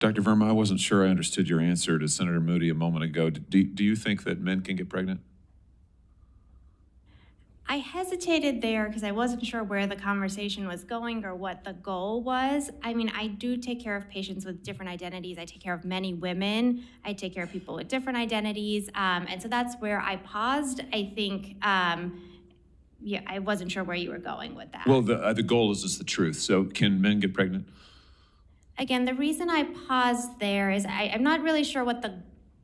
Dr. Verma, I wasn't sure I understood your answer to Senator Moody a moment ago. Do you think that men can get pregnant? I hesitated there because I wasn't sure where the conversation was going or what the goal was. I mean, I do take care of patients with different identities. I take care of many women. I take care of people with different identities. And so that's where I paused. I think, yeah, I wasn't sure where you were going with that. Well, the goal is the truth. So can men get pregnant? Again, the reason I paused there is I'm not really sure what the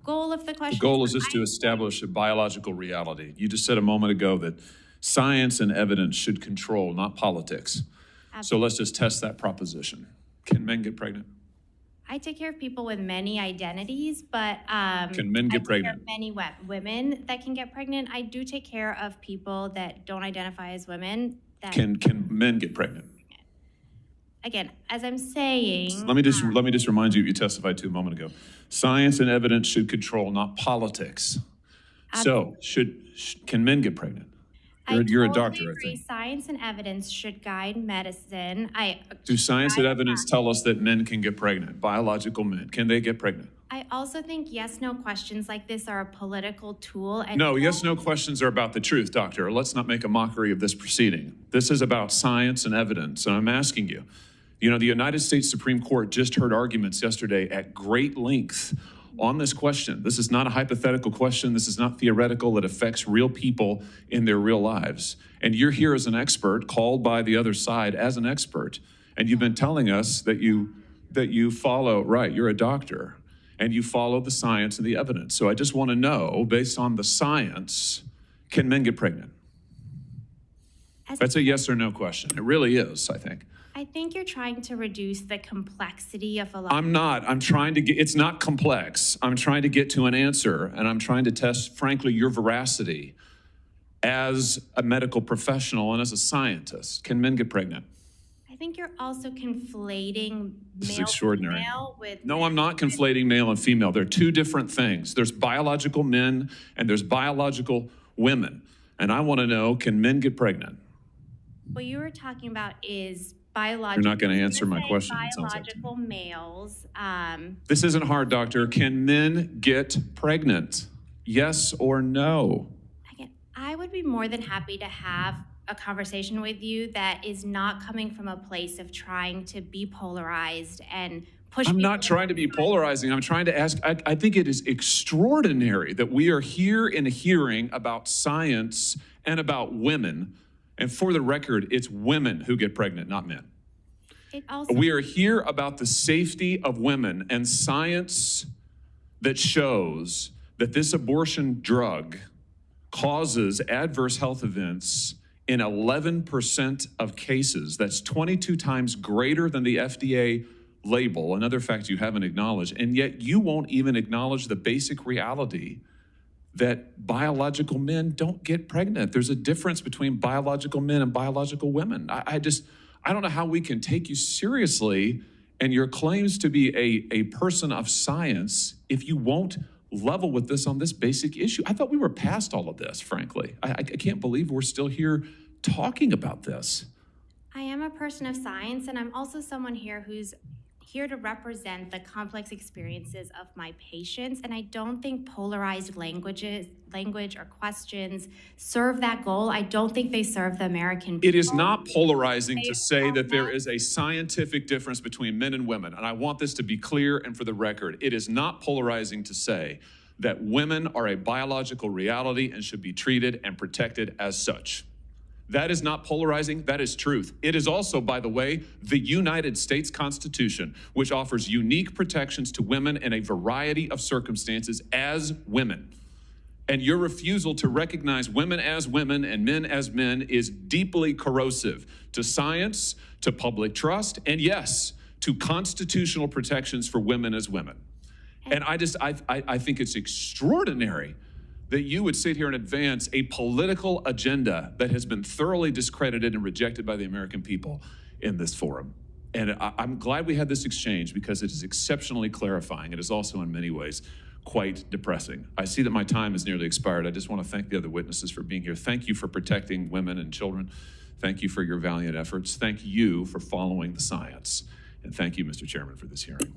goal of the question is. The goal is just to establish a biological reality. You just said a moment ago that science and evidence should control, not politics. Absolutely. So let's just test that proposition. Can men get pregnant? I take care of people with many identities, but can men get pregnant? Many women that can get pregnant. I do take care of people that don't identify as women. That can men get pregnant? Again, as I'm saying, let me just remind you what you testified to a moment ago. Science and evidence should control, not politics. Absolutely. So can men get pregnant? You're a doctor, agree. I think. Science and evidence should guide medicine. Do science and evidence tell us that men can get pregnant? Biological men, can they get pregnant? I also think yes/no questions like this are a political tool. And no, yes/no questions are about the truth, doctor. Let's not make a mockery of this proceeding. This is about science and evidence, and I'm asking you. You know, the United States Supreme Court just heard arguments yesterday at great length on this question. This is not a hypothetical question. This is not theoretical. It affects real people in their real lives. And you're here as an expert, called by the other side as an expert. And you've been telling us that you follow, right, you're a doctor, and you follow the science and the evidence. So I just want to know, based on the science, can men get pregnant? That's a yes or no question. It really is, I think. I think you're trying to reduce the complexity of a lot. I'm not. I'm trying to get, it's not complex. I'm trying to get to an answer, and I'm trying to test, frankly, your veracity as a medical professional and as a scientist. Can men get pregnant? I think you're also conflating this is extraordinary. Male with no, I'm not conflating male and female. They're two different things. There's biological men and there's biological women. And I want to know, can men get pregnant? What you were talking about is biological. You're not going to answer my question. Biological males. This isn't hard, doctor. Can men get pregnant? Yes or no? Again, I would be more than happy to have a conversation with you that is not coming from a place of trying to be polarized and push. I'm not trying to be polarizing. I'm trying to ask. I think it is extraordinary that we are here in a hearing about science and about women. And for the record, it's women who get pregnant, not men. We are here about the safety of women and science that shows that this abortion drug causes adverse health events in 11% of cases. That's 22 times greater than the FDA label, another fact you haven't acknowledged. And yet you won't even acknowledge the basic reality that biological men don't get pregnant. There's a difference between biological men and biological women. I don't know how we can take you seriously and your claims to be a person of science if you won't level with this on this basic issue. I thought we were past all of this, frankly. I can't believe we're still here talking about this. I am a person of science, and I'm also someone here who's here to represent the complex experiences of my patients, and I don't think polarized language or questions serve that goal. I don't think they serve the American people. It is not polarizing to say that there is a scientific difference between men and women, and I want this to be clear and for the record. It is not polarizing to say that women are a biological reality and should be treated and protected as such. That is not polarizing, that is truth. It is also, by the way, the United States Constitution, which offers unique protections to women in a variety of circumstances as women. And your refusal to recognize women as women and men as men is deeply corrosive to science, to public trust, and yes, to constitutional protections for women as women. And I think it's extraordinary that you would sit here and advance a political agenda that has been thoroughly discredited and rejected by the American people in this forum. And I'm glad we had this exchange because it is exceptionally clarifying. It is also in many ways quite depressing. I see that my time has nearly expired. I just want to thank the other witnesses for being here. Thank you for protecting women and children. Thank you for your valiant efforts. Thank you for following the science. And thank you, Mr. Chairman, for this hearing.